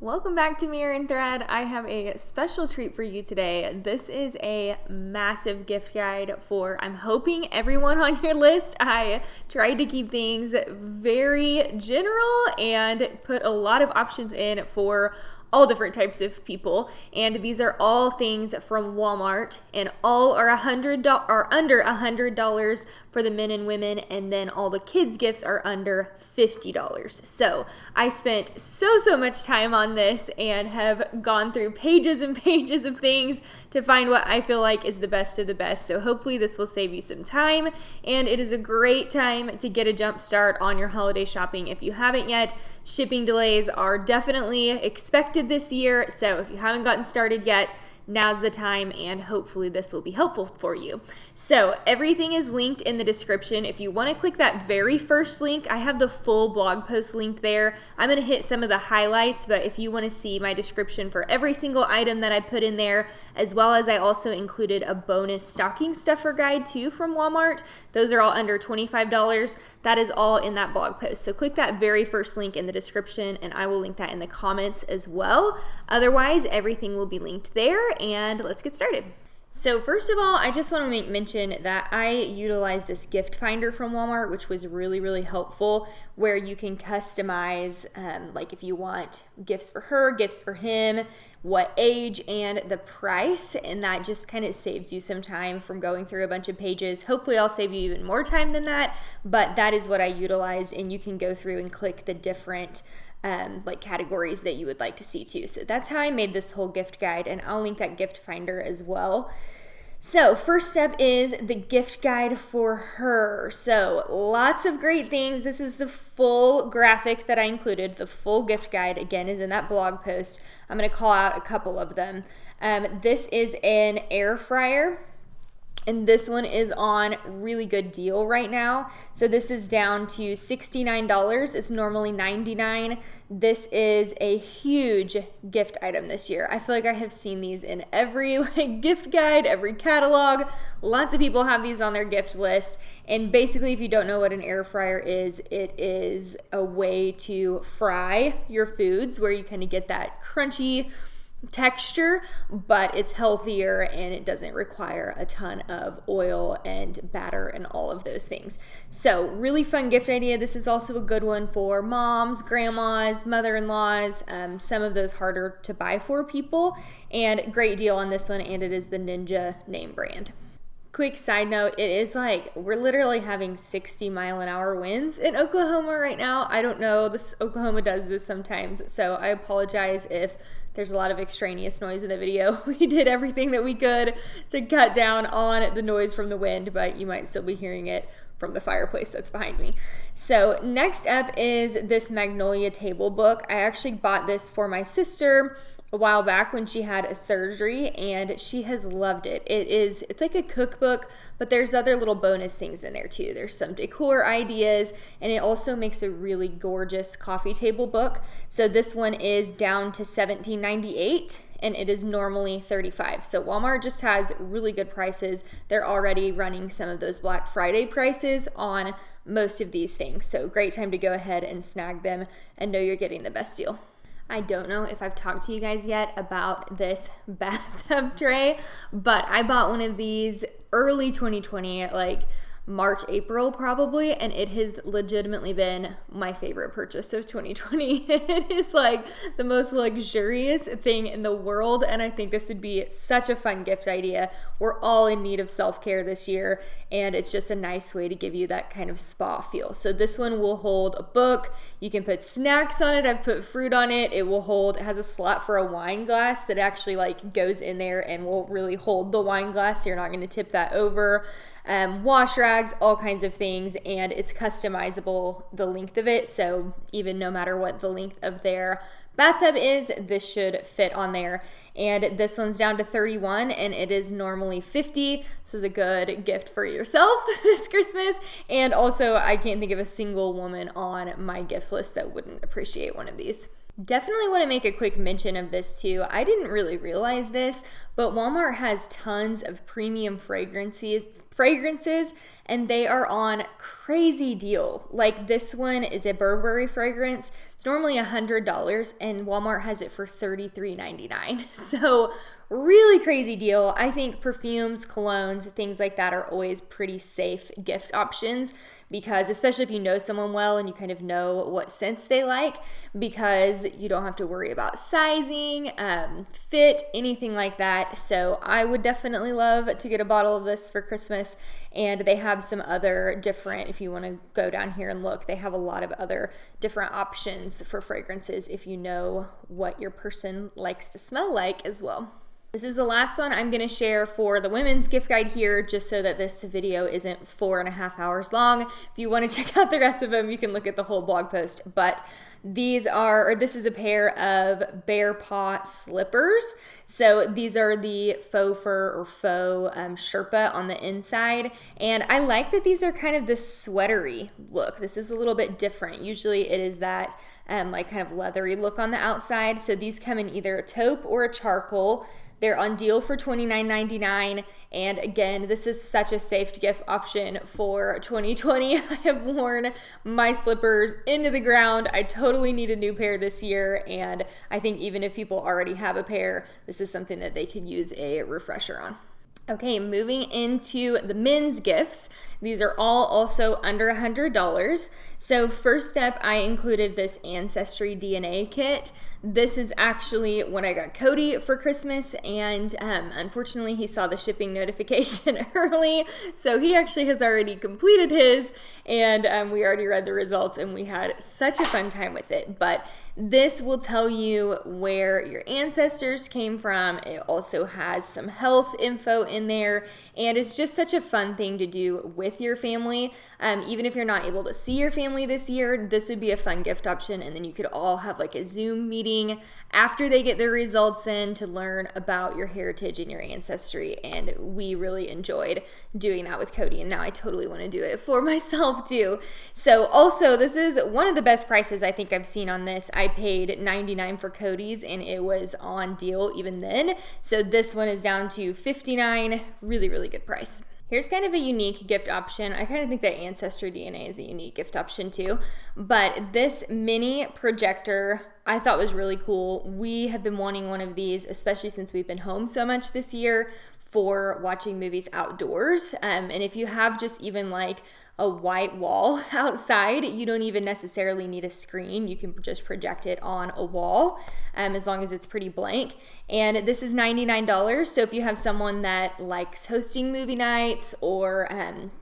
Welcome back to Mirror and Thread. I have a special treat for you today. This is a massive gift guide for, I'm hoping, everyone on your list. I tried to keep things very general and put a lot of options in for all different types of people, and these are all things from Walmart, and all are under $100 for the men and women, and then all the kids gifts are under $50. So I spent so much time on this and have gone through pages and pages of things to find what I feel like is the best of the best. So hopefully this will save you some time, and it is a great time to get a jump start on your holiday shopping if you haven't yet. Shipping delays are definitely expected this year, so if you haven't gotten started yet, now's the time, and hopefully this will be helpful for you. So everything is linked in the description. If you want to click that very first link, I have the full blog post linked there. I'm going to hit some of the highlights, but if you want to see my description for every single item that I put in there, as well as I also included a bonus stocking stuffer guide too from Walmart. Those are all under $25. That is all in that blog post. So click that very first link in the description, and I will link that in the comments as well. Otherwise, everything will be linked there, and let's get started. So first of all, I just want to make mention that I utilized this gift finder from Walmart, which was really helpful, where you can customize, like if you want gifts for her, gifts for him, what age, and the price, and that just kind of saves you some time from going through a bunch of pages. Hopefully I'll save you even more time than that, but that is what I utilized, and you can go through and click the different like categories that you would like to see too. So that's how I made this whole gift guide, and I'll link that gift finder as well. So first step is the gift guide for her. So lots of great things. This is the full graphic that I included. The full gift guide, again, is in that blog post. I'm going to call out a couple of them. This is an air fryer, and this one is on really good deal right now. So this is down to $69. It's normally $99. This is a huge gift item this year. I feel like I have seen these in every gift guide, every catalog. Lots of people have these on their gift list. And basically, if you don't know what an air fryer is, it is a way to fry your foods where you kind of get that crunchy texture, but it's healthier and it doesn't require a ton of oil and batter and all of those things. So really fun gift idea. This is also a good one for moms, grandmas, mother-in-laws, some of those harder to buy for people, and great deal on this one, and it is the Ninja name brand. Quick side note, it is like we're literally having 60-mile-an-hour winds in Oklahoma right now. I don't know, Oklahoma does this sometimes, so I apologize if there's a lot of extraneous noise in the video. We did everything that we could to cut down on the noise from the wind, but you might still be hearing it from the fireplace that's behind me. So next up is this Magnolia table book. I actually bought this for my sister a while back when she had a surgery, and she has loved it. It's like a cookbook, but there's other little bonus things in there too. There's some decor ideas, and it also makes a really gorgeous coffee table book. So this one is down to $17.98, and it is normally $35. So Walmart just has really good prices. They're already running some of those Black Friday prices on most of these things. So great time to go ahead and snag them and know you're getting the best deal. I don't know if I've talked to you guys yet about this bathtub tray, but I bought one of these early 2020, like March, April probably, and it has legitimately been my favorite purchase of 2020. It is like the most luxurious thing in the world, and I think this would be such a fun gift idea. We're all in need of self-care this year, and it's just a nice way to give you that kind of spa feel. So this one will hold a book. You can put snacks on it. I've put fruit on it. It has a slot for a wine glass that actually like goes in there and will really hold the wine glass, so you're not going to tip that over. Wash rags, all kinds of things, and it's customizable, the length of it, so even no matter what the length of their bathtub is, this should fit on there. And this one's down to $31, and it is normally $50. This is a good gift for yourself this Christmas, and also I can't think of a single woman on my gift list that wouldn't appreciate one of these. Definitely want to make a quick mention of this too. I didn't really realize this, but Walmart has tons of premium fragrances and they are on crazy deal. Like this one is a Burberry fragrance. It's normally $100 and Walmart has it for $33.99. So really crazy deal. I think perfumes, colognes, things like that are always pretty safe gift options, because especially if you know someone well and you kind of know what scents they like, because you don't have to worry about sizing, fit, anything like that. So I would definitely love to get a bottle of this for Christmas. And they have some other different, if you want to go down here and look, they have a lot of other different options for fragrances if you know what your person likes to smell like as well. This is the last one I'm going to share for the women's gift guide here, just so that this video isn't 4.5 hours long. If you want to check out the rest of them, you can look at the whole blog post. But this is a pair of bear paw slippers. So these are the faux fur or faux Sherpa on the inside. And I like that these are kind of this sweatery look. This is a little bit different. Usually it is that like kind of leathery look on the outside. So these come in either a taupe or a charcoal. They're on deal for $29.99. And again, this is such a safe gift option for 2020. I have worn my slippers into the ground. I totally need a new pair this year. And I think even if people already have a pair, this is something that they can use a refresher on. Okay, moving into the men's gifts. These are all also under $100. So first up, I included this Ancestry DNA kit. This is actually what I got Cody for Christmas, and unfortunately he saw the shipping notification early, so he actually has already completed his, and we already read the results, and we had such a fun time with it. But this will tell you where your ancestors came from. It also has some health info in there, and it's just such a fun thing to do with your family. Even if you're not able to see your family this year, this would be a fun gift option, and then you could all have like a Zoom meeting after they get their results in to learn about your heritage and your ancestry. And we really enjoyed doing that with Cody, and now I totally want to do it for myself too. So also, this is one of the best prices I think I've seen on this. I paid $99 for Cody's, and it was on deal even then. So this one is down to $59. Really, really good price. Here's kind of a unique gift option. I kind of think that Ancestry DNA is a unique gift option too. But this mini projector I thought was really cool. We have been wanting one of these, especially since we've been home so much this year, for watching movies outdoors. And if you have just even like a white wall outside, you don't even necessarily need a screen. You can just project it on a wall as long as it's pretty blank. And this is $99. So if you have someone that likes hosting movie nights or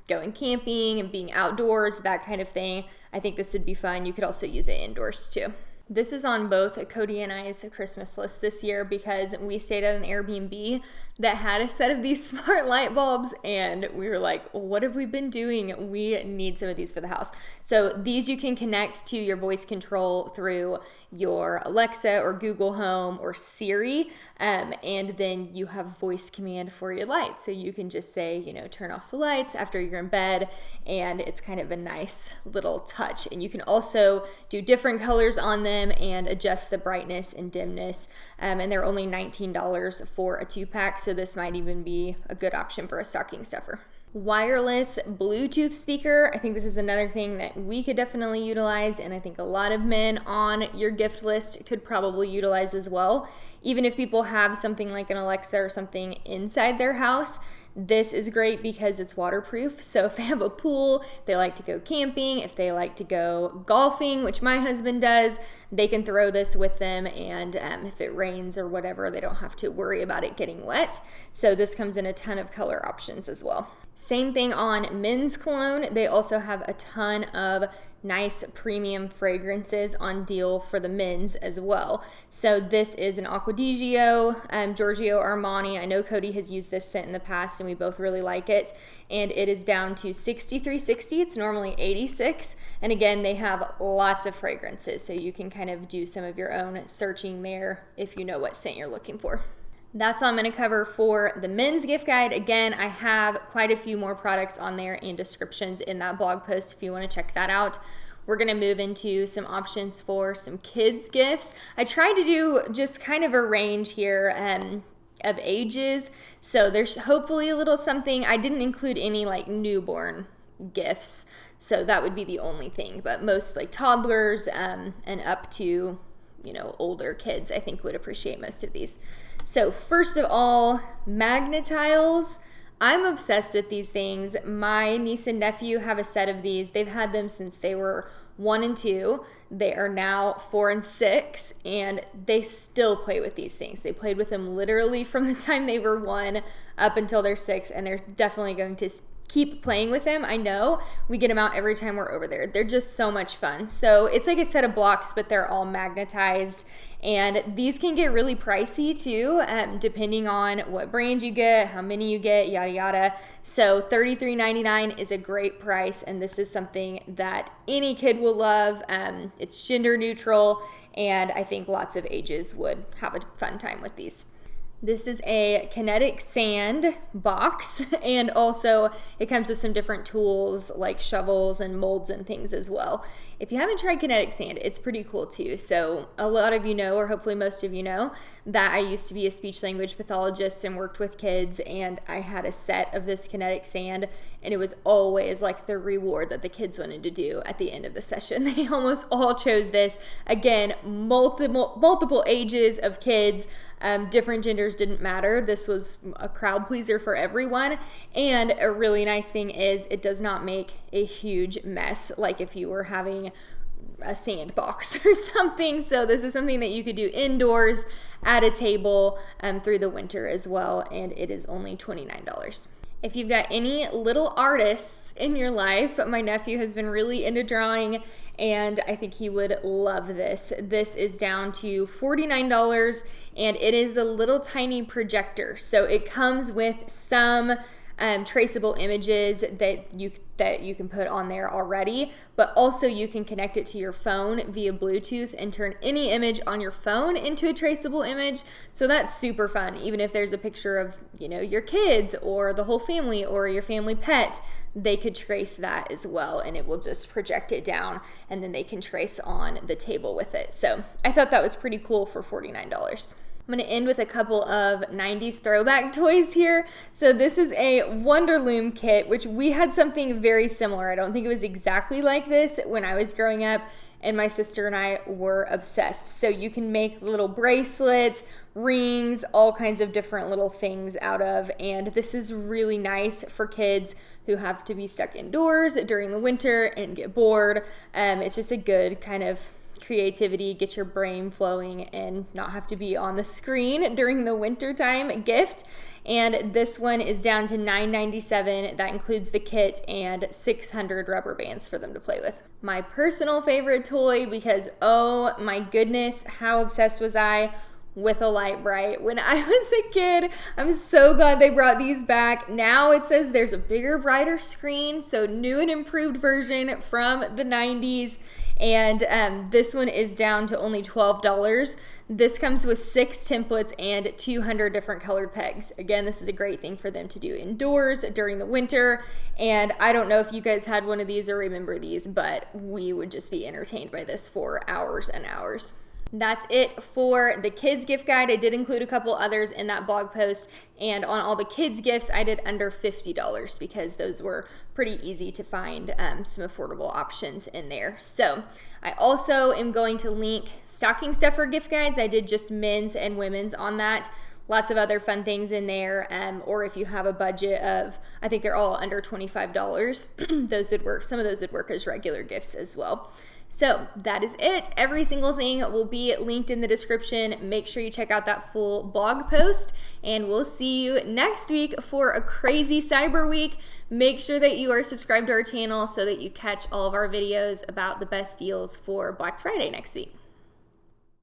going camping and being outdoors, that kind of thing, I think this would be fun. You could also use it indoors too. This is on both Cody and I's Christmas list this year because we stayed at an Airbnb that had a set of these smart light bulbs, and we were like, what have we been doing? We need some of these for the house. So these you can connect to your voice control through your Alexa or Google Home or Siri, and then you have voice command for your lights. So you can just say, you know, turn off the lights after you're in bed, and it's kind of a nice little touch. And you can also do different colors on them and adjust the brightness and dimness, and they're only $19 for a 2-pack, so this might even be a good option for a stocking stuffer. Wireless Bluetooth speaker. I think this is another thing that we could definitely utilize, and I think a lot of men on your gift list could probably utilize as well. Even if people have something like an Alexa or something inside their house, this is great because it's waterproof. So if they have a pool, they like to go camping, if they like to go golfing, which my husband does, they can throw this with them, and if it rains or whatever, they don't have to worry about it getting wet. So this comes in a ton of color options as well. Same thing on men's cologne. They also have a ton of nice premium fragrances on deal for the men's as well. So this is an Acqua di Gio, Giorgio Armani. I know Cody has used this scent in the past and we both really like it. And it is down to $63.60. It's normally $86. And again, they have lots of fragrances, so you can kind of do some of your own searching there if you know what scent you're looking for. That's all I'm going to cover for the men's gift guide. Again, I have quite a few more products on there and descriptions in that blog post if you want to check that out. We're going to move into some options for some kids' gifts. I tried to do just kind of a range here. of ages. So there's hopefully a little something. I didn't include any like newborn gifts, so that would be the only thing, but most like toddlers and up to, you know, older kids I think would appreciate most of these. So first of all, magnetiles. I'm obsessed with these things. My niece and nephew have a set of these. They've had them since they were 1 and 2. They are now 4 and 6, and they still play with these things. They played with them literally from the time they were 1 up until they're 6, and they're definitely going to keep playing with them. I know we get them out every time we're over there. They're just so much fun. So it's like a set of blocks, but they're all magnetized. And these can get really pricey too, depending on what brand you get, how many you get, yada yada. So $33.99 is a great price, and this is something that any kid will love. It's gender neutral, and I think lots of ages would have a fun time with these. This is a Kinetic Sand box, and also it comes with some different tools like shovels and molds and things as well. If you haven't tried Kinetic Sand, it's pretty cool too. So a lot of you know, or hopefully most of you know, that I used to be a speech language pathologist and worked with kids, and I had a set of this Kinetic Sand, and it was always like the reward that the kids wanted to do at the end of the session. They almost all chose this. Again, multiple ages of kids. Different genders didn't matter. This was a crowd pleaser for everyone. And a really nice thing is it does not make a huge mess like if you were having a sandbox or something. So this is something that you could do indoors at a table through the winter as well. And it is only $29. If you've got any little artists in your life, my nephew has been really into drawing, and I think he would love this. This is down to $49, and it is the little tiny projector. So it comes with some traceable images that you can put on there already, but also you can connect it to your phone via Bluetooth and turn any image on your phone into a traceable image. So that's super fun. Even if there's a picture of, you know, your kids or the whole family or your family pet, they could trace that as well, and it will just project it down, and then they can trace on the table with it. So I thought that was pretty cool for $49. I'm going to end with a couple of 90s throwback toys here. So this is a Wonderloom kit, which we had something very similar. I don't think it was exactly like this when I was growing up, and my sister and I were obsessed. So you can make little bracelets, rings, all kinds of different little things out of, and this is really nice for kids who have to be stuck indoors during the winter and get bored. It's just a good kind of creativity, get your brain flowing and not have to be on the screen during the winter time gift. And this one is down to $9.97. That includes the kit and 600 rubber bands for them to play with. My personal favorite toy, because oh my goodness, how obsessed was I with a Light Bright when I was a kid. I'm so glad they brought these back. Now it says there's a bigger, brighter screen, so new and improved version from the 90s. And this one is down to only $12. This comes with 6 templates and 200 different colored pegs. Again, this is a great thing for them to do indoors during the winter. And I don't know if you guys had one of these or remember these, but we would just be entertained by this for hours and hours. That's it for the kids gift guide. I did include a couple others in that blog post, and on all the kids gifts I did under $50 because those were pretty easy to find some affordable options in there. So I also am going to link stocking stuffer gift guides. I did just men's and women's on that. Lots of other fun things in there, or if you have a budget of, I think they're all under $25, those would work. Some of those would work as regular gifts as well. So that is it. Every single thing will be linked in the description. Make sure you check out that full blog post, and we'll see you next week for a crazy Cyber Week. Make sure that you are subscribed to our channel so that you catch all of our videos about the best deals for Black Friday next week.